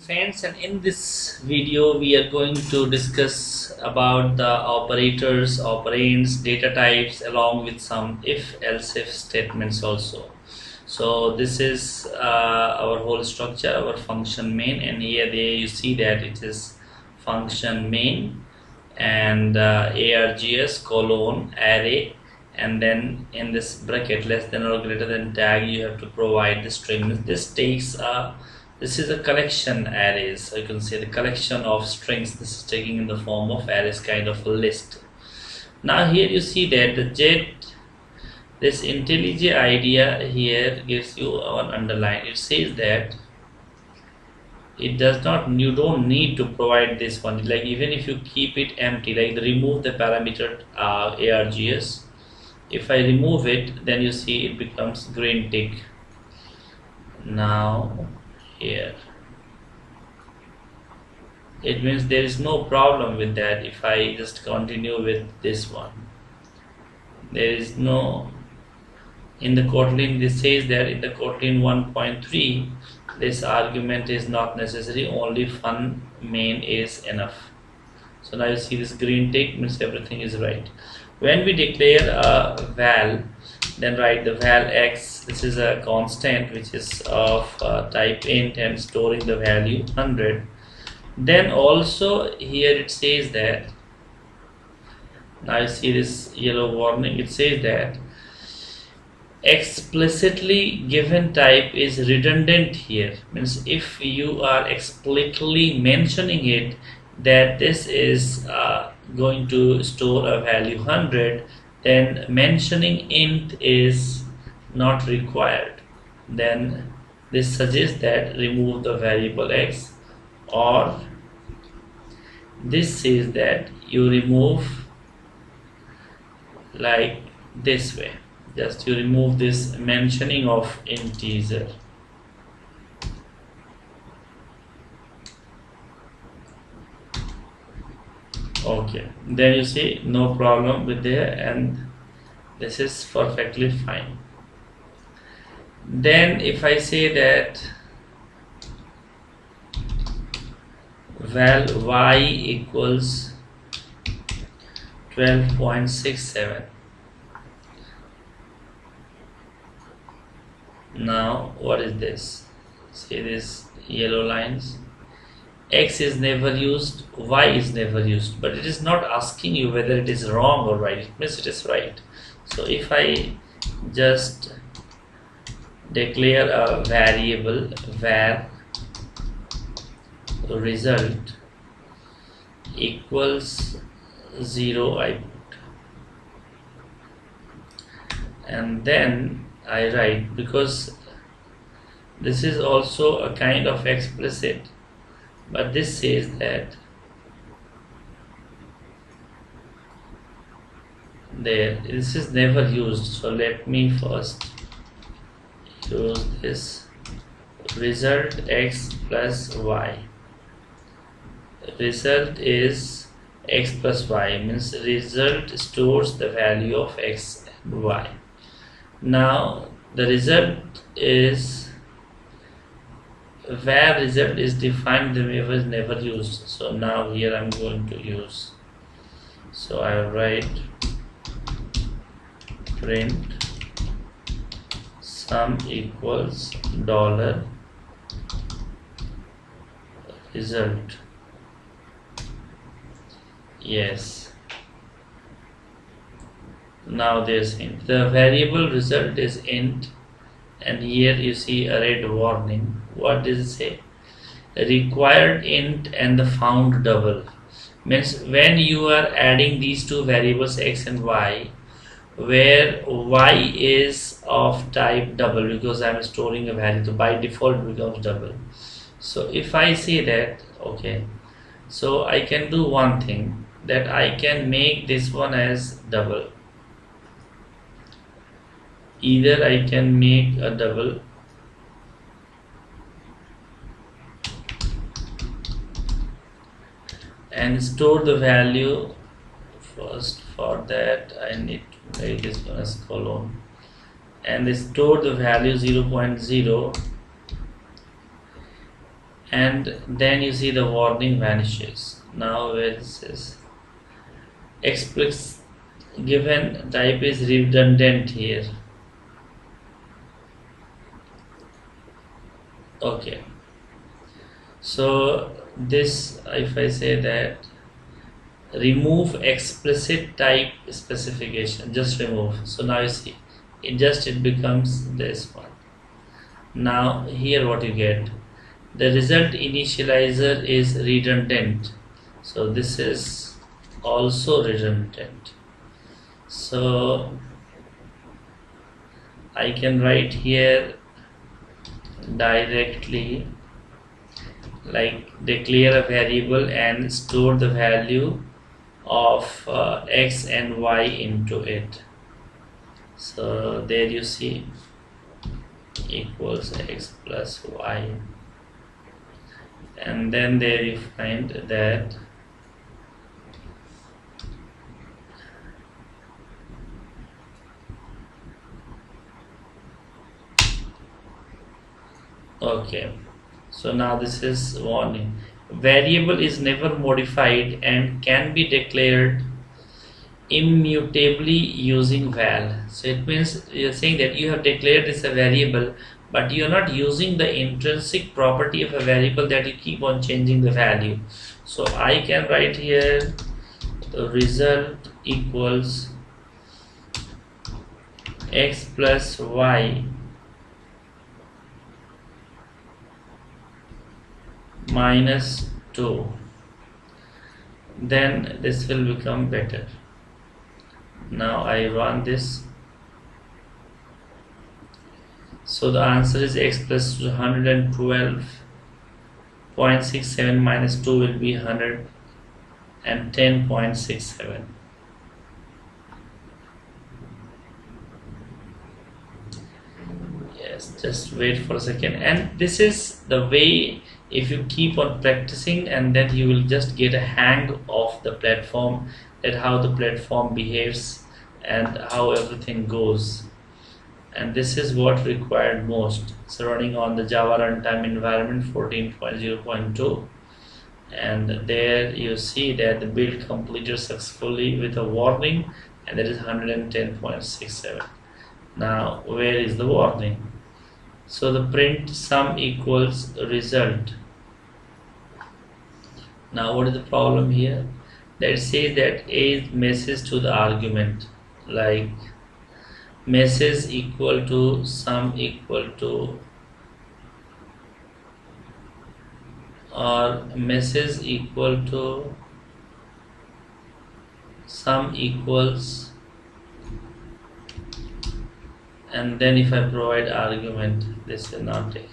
Friends, and in this video we are going to discuss about the operators, operands, data types along with some if statements also. So this is our whole structure, our function main, and here you see that it is function main and args colon array, and then in this bracket less than or greater than tag you have to provide the string. This is a collection arrays, so you can see the collection of strings. This is taking in the form of arrays, kind of a list. Now here you see that this IntelliJ idea here gives you one underline. It says that it does not, you don't need to provide this one, like even if you keep it empty, like remove the parameter args. If I remove it, then you see it becomes green tick. Now here it means there is no problem with that. If I just continue with this one, there is no, in the Kotlin this says that in the Kotlin 1.3 this argument is not necessary, only fun main is enough. So now you see this green tick means everything is right. When we declare a val, then write the val x. This is a constant which is of type int and storing the value 100. Then also here it says that, now you see this yellow warning, it says that explicitly given type is redundant here. Means if you are explicitly mentioning it that this is going to store a value 100, then mentioning int is not required. Then this suggests that remove the variable x, or this says that you remove like this way, just you remove this mentioning of integer. Okay, then you see no problem with there, and this is perfectly fine. Then if I say that val y equals 12.67, now what is this? See this yellow lines, x is never used, y is never used, but it is not asking you whether it is wrong or right. It means it is right. So if I just declare a variable var result equals 0, I put, and then I write, because this is also a kind of explicit, but this says that this is never used. So let me first use this result x plus y. Result is x plus y, means result stores the value of x and y. Now the result is where result is defined, the way was never used. So now here I'm going to use, so I write print sum equals dollar result. Yes, now there's int, the variable result is int, and here you see a red warning. What does it say? Required int and the found double. Means when you are adding these two variables x and y, where y is of type double, because I am storing a value, so by default it becomes double. So if I say that, okay, so I can do one thing, that I can make this one as double. Either I can make a double and store the value first. For that I need to make this one as colon, and store the value 0.0 and then you see the warning vanishes. Now where this is explicit given type is redundant here. Okay, so this, if I say that remove explicit type specification, just remove. So now you see it becomes this one. Now here what you get, the result initializer is redundant, so this is also redundant. So I can write here directly, like declare a variable and store the value of x and y into it. So there you see equals x plus y, and then there you find that okay. So now this is warning, variable is never modified and can be declared immutably using val. So it means you're saying that you have declared this a variable, but you're not using the intrinsic property of a variable that you keep on changing the value. So I can write here the result equals x plus y minus 2, then this will become better. Now I run this, so the answer is x plus 112.67 minus 2 will be 110.67. Yes, just wait for a second. And this is the way, if you keep on practicing, and then you will just get a hang of the platform, that how the platform behaves and how everything goes. And this is what required most. So running on the Java runtime environment 14.0.2, and there you see that the build completed successfully with a warning, and that is 110.67. Now where is the warning? So the print sum equals result. Now what is the problem here? That it says that a is message to the argument, like message equal to sum equal to, or message equal to sum equals, and then if I provide argument, this will not take.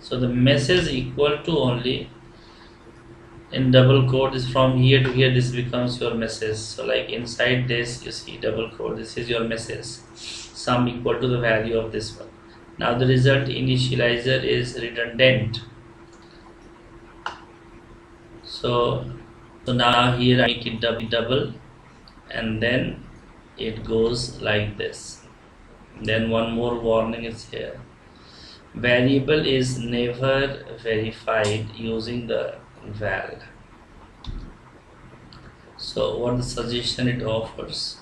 So the message equal to only in double quote is from here to here, this becomes your message. So like inside this you see double quote, this is your message, sum equal to the value of this one. Now the result initializer is redundant. So now here I make it double, and then it goes like this. Then one more warning is here, variable is never verified using the val. So what the suggestion it offers?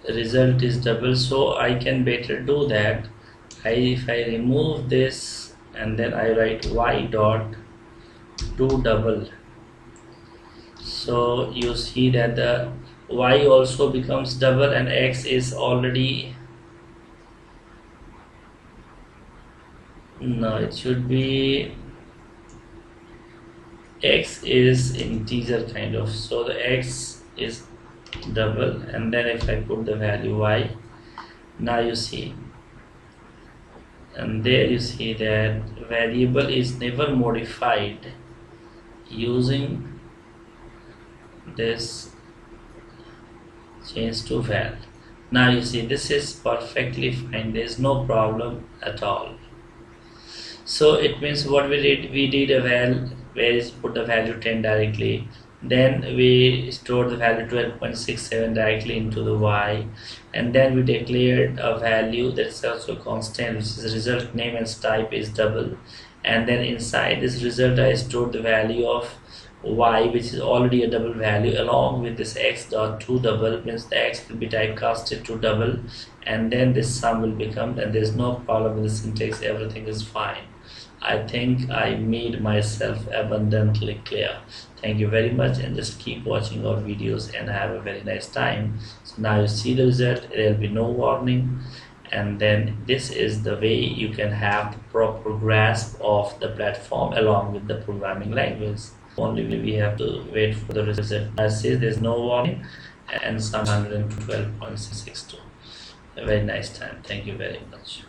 The result is double, so I can better do that. If I remove this and then I write y dot to double, so you see that the y also becomes double, and x is already, no, it should be, x is integer kind of, so the x is double, and then if I put the value y, now you see, and there you see that variable is never modified using this change to val. Now you see this is perfectly fine, there is no problem at all. So it means what we did a val, where is put the value 10 directly, Then we store the value 12.67 directly into the y, and then we declared a value that's also constant, which is result name and type is double, and then inside this result I stored the value of y, which is already a double value, along with this x dot to double, means the x will be typecasted to double, and then this sum will become, and there's no problem with the syntax, everything is fine. I think I made myself abundantly clear. Thank you very much, and just keep watching our videos and have a very nice time. So now you see the result, there will be no warning, and then this is the way you can have the proper grasp of the platform along with the programming language. Only we have to wait for the result. I see there's no warning and some 112.62. A very nice time. Thank you very much.